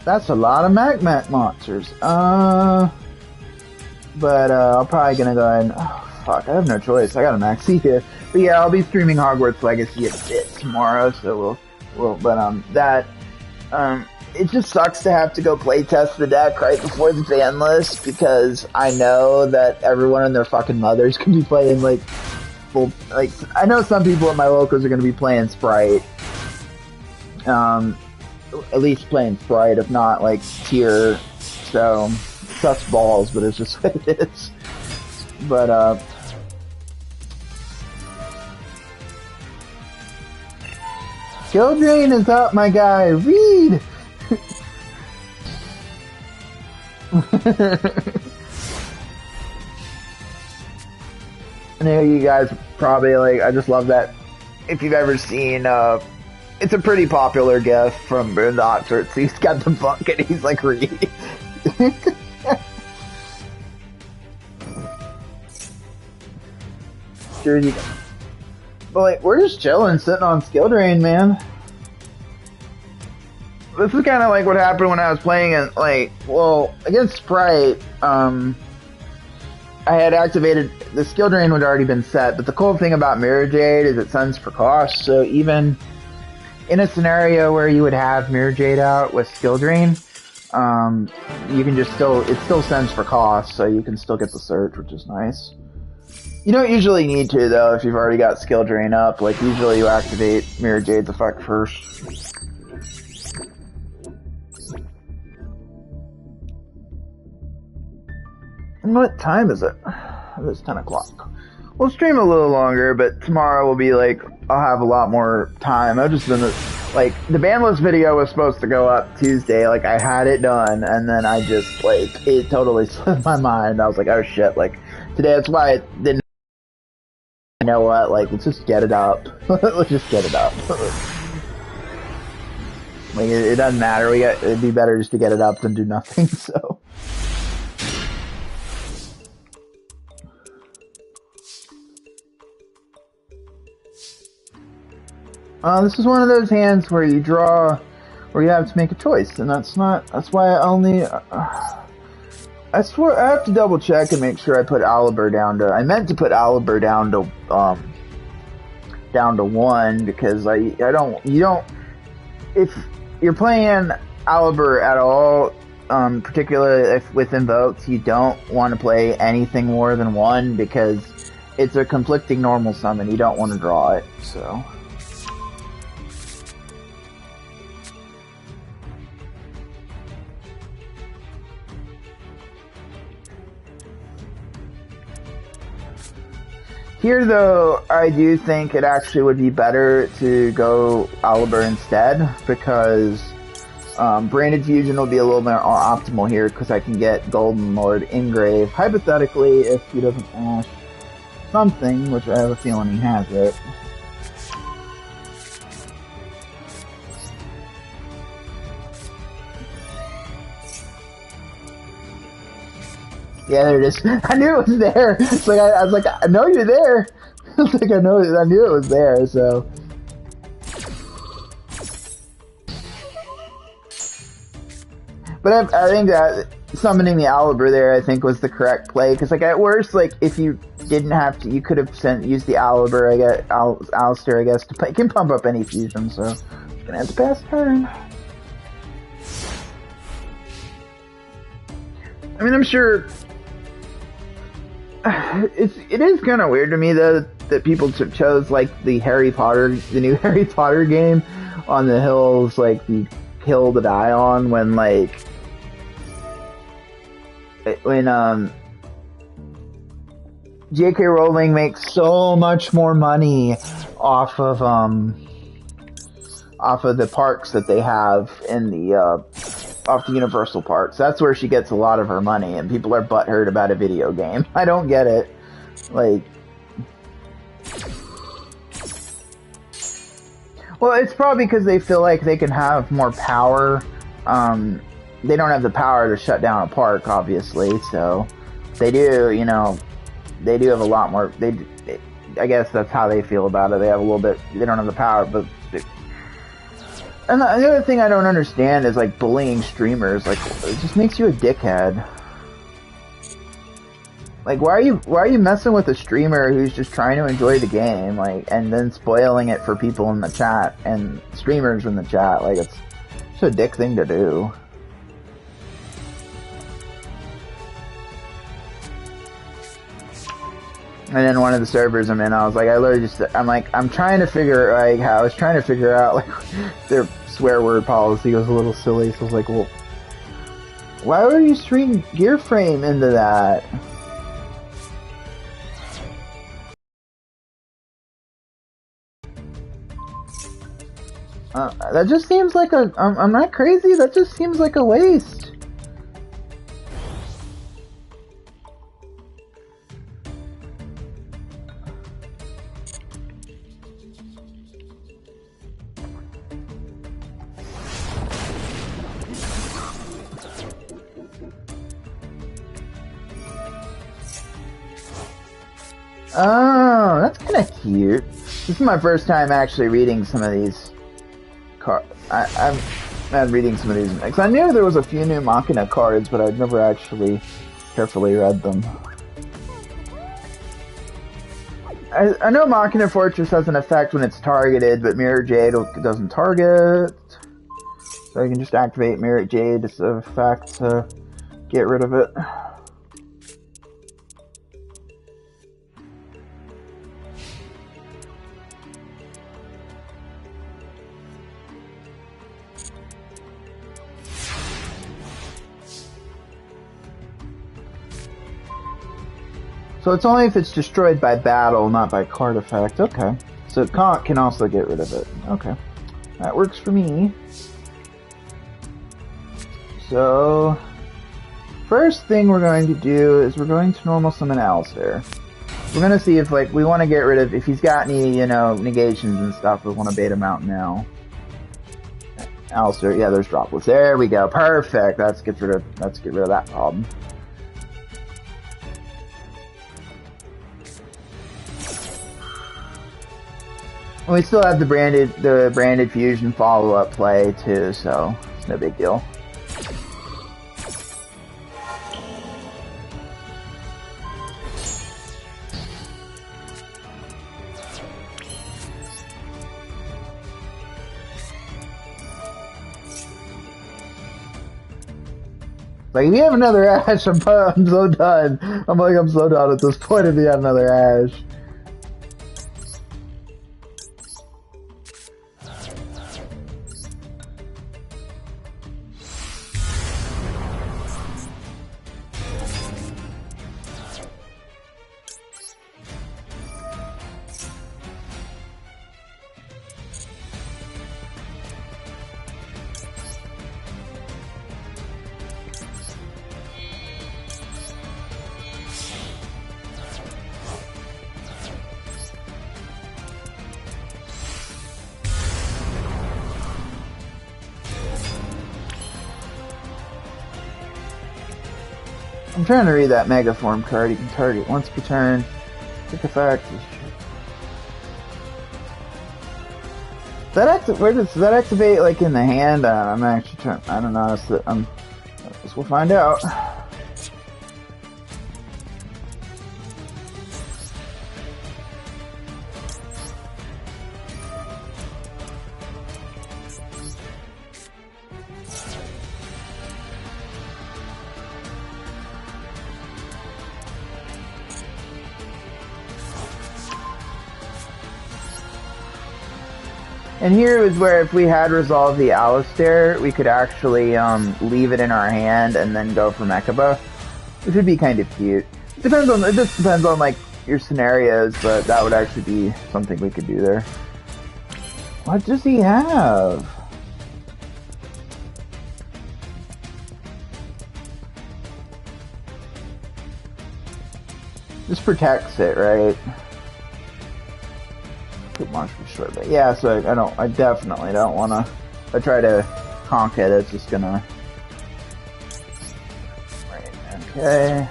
That's a lot of Mac monsters. But I'm probably gonna go ahead and fuck, I have no choice. I got a maxi here. But yeah, I'll be streaming Hogwarts Legacy a bit tomorrow, so it just sucks to have to go playtest the deck right before the ban list, because I know that everyone and their fucking mothers can be playing, I know some people at my locals are gonna be playing Sprite. At least playing Sprite, if not, tier, so, sucks balls, but it's just what it is. But, skill drain is up, my guy. Read. I know you guys probably I just love that. If you've ever seen, it's a pretty popular gif from Boondocks where he's got the book and he's read. Sure you. But we're just chilling, sitting on skill drain, man. This is kind of what happened when I was playing in, against Sprite, I had activated, the skill drain had already been set, but the cool thing about Mirror Jade is it sends for cost, so even in a scenario where you would have Mirror Jade out with skill drain, you can just it still sends for cost, so you can still get the search, which is nice. You don't usually need to, though, if you've already got skill drain up. Usually you activate Mirror Jade's effect first. And what time is it? It's 10 o'clock. We'll stream a little longer, but tomorrow will be I'll have a lot more time. I've just been, the ban list video was supposed to go up Tuesday. I had it done, and then I just, it totally slipped my mind. I was oh shit, today, that's why I didn't. You know what? Let's just get it up. Let's just get it up. It doesn't matter. It'd be better just to get it up than do nothing. So. This is one of those hands where you draw, where you have to make a choice, and that's why I only. I swear, I have to double check and make sure I put Aliber down to, I meant to put Aliber down to, down to 1 because you don't, if you're playing Aliber at all, particularly if with invokes, you don't want to play anything more than 1 because it's a conflicting normal summon. You don't want to draw it, so. Here, though, I do think it actually would be better to go Aliber instead, because Branded Fusion will be a little more optimal here, because I can get Golden Lord Engrave. Hypothetically, if he doesn't ash something, which I have a feeling he has it. Yeah, there it is. I knew it was there. It's like I was like, I know you're there. It's like I knew it was there. So, but I think that summoning the Aliber there, I think, was the correct play. Because like at worst, like if you didn't have to, you could have used the Aliber. I guess Alistair, I guess, to play. It can pump up any fusion. So, it's gonna have to pass turn. I mean, I'm sure. It is kind of weird to me though that people chose like the new Harry Potter game on the hills, like the hill to die on, when J.K. Rowling makes so much more money off of the parks that they have in the off the Universal parks. That's where she gets a lot of her money, and people are butthurt about a video game. I don't get it. Like, well, it's probably because they feel like they can have more power. They don't have the power to shut down a park, obviously, so they do, they do have a lot more. I guess that's how they feel about it. They have a little bit, they don't have the power, but and the other thing I don't understand is like bullying streamers. Like, it just makes you a dickhead. Like, why are you messing with a streamer who's just trying to enjoy the game, like, and then spoiling it for people in the chat and streamers in the chat? Like, it's a dick thing to do. And then one of the servers I'm in, I was like, I'm trying to figure, like, I was trying to figure out, like, their swear word policy was a little silly, so I was like, well, why would you stream Gear Frame into that? That just seems like I'm not crazy, that just seems like a waste. Oh, that's kind of cute. This is my first time actually reading some of these cards. I'm reading some of these because I knew there was a few new Machina cards, but I'd never actually carefully read them. I know Machina Fortress has an effect when it's targeted, but Mirror Jade doesn't target. So I can just activate Mirror Jade as an effect to get rid of it. So it's only if it's destroyed by battle, not by card effect. Okay. So it can also get rid of it. Okay. That works for me. So, first thing we're going to do is we're going to normal summon Alistair. We're going to see if, like, we want to get rid of, if he's got any, negations and stuff, we want to bait him out now. Alistair, yeah, there's droplets. There we go. Perfect. Let's get rid of that problem. And we still have the branded fusion follow-up play too, so it's no big deal. Like, if you have another Ash, I'm so done. I'm so done at this point if you have another Ash. I'm trying to read that Mega Form card. You can target once per turn. Take effect. Where does that activate? Like in the hand? I'm actually trying. I don't know. I guess we'll find out. And here is where if we had resolved the Alistair, we could actually leave it in our hand and then go for Mecha Buff, which would be kind of cute. It just depends on like your scenarios, but that would actually be something we could do there. What does he have? This protects it, right? Launch for short, but yeah, so I definitely don't want to. If I try to conk it, it's just gonna. Right, okay.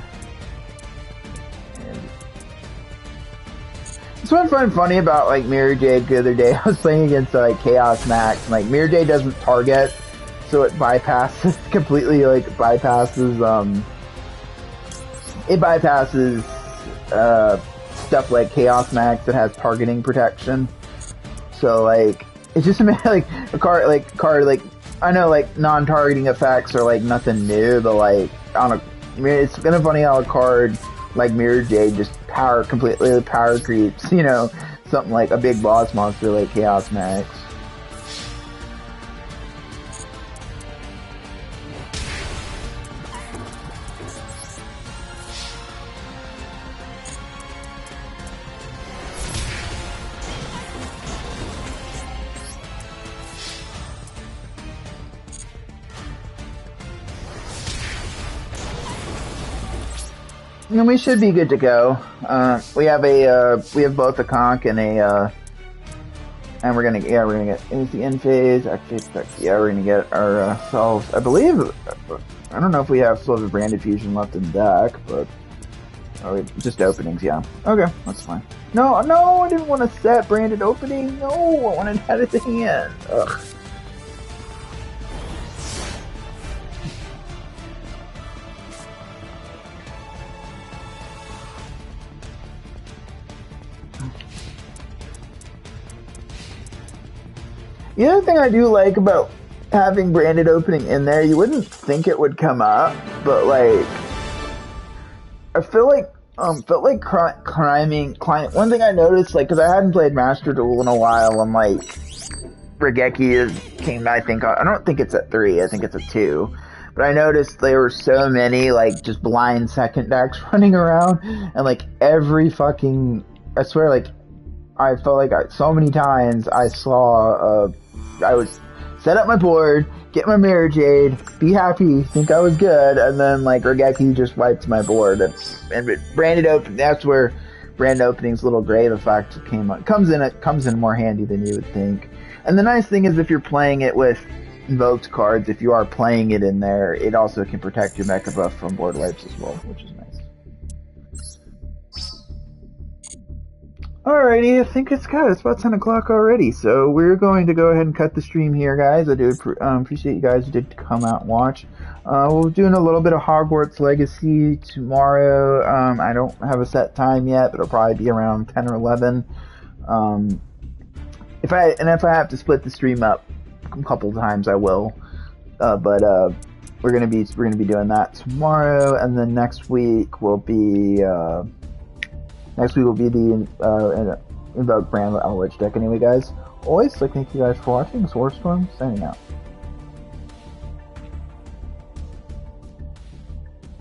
It's one funny about like Mirror Jade the other day. I was playing against like Chaos Max, and like Mirror Jade doesn't target, so it bypasses completely. Like bypasses. It bypasses. Stuff like Chaos Max that has targeting protection. So like it's just like a card like I know like non-targeting effects are like nothing new, but like it's kind of funny how a card like Mirror Jade just completely power creeps, you know, something like a big boss monster like Chaos Max. And we should be good to go. We have both a conk and and we're gonna get is the end phase activate effect. Yeah, we're gonna get ourselves. I believe I don't know if we have still have a branded fusion left in the deck, but just openings. Yeah, okay, that's fine. No, I didn't want to set branded opening. No, I wanted to have it at the end. Ugh. The other thing I do like about having branded opening in there, you wouldn't think it would come up, but like, I felt like climbing. One thing I noticed, like, because I hadn't played Master Duel in a while, and like, Regeki came. I don't think it's at 3. I think it's at 2. But I noticed there were so many like just blind second decks running around, and like every fucking, I swear, like I felt like so many times I saw I would set up my board, get my Mirror Jade, be happy, think I was good, and then like Regeki just wiped my board. And branded open, that's where brand opening's little grave effect comes in more handy than you would think. And the nice thing is if you're playing it with invoked cards, if you are playing it in there, it also can protect your Mecha Buff from board wipes as well, which is nice. Alrighty, I think it's about 10 o'clock already, so we're going to go ahead and cut the stream here, guys. I do appreciate you guys who did come out and watch. We're doing a little bit of Hogwarts Legacy tomorrow. I don't have a set time yet, but it'll probably be around 10 or 11. If I have to split the stream up a couple times, I will. But we're gonna be doing that tomorrow, and then next week will be the Invoke Brand Elwich deck. Anyway, guys, always like thank you guys for watching. Soarstorm signing out.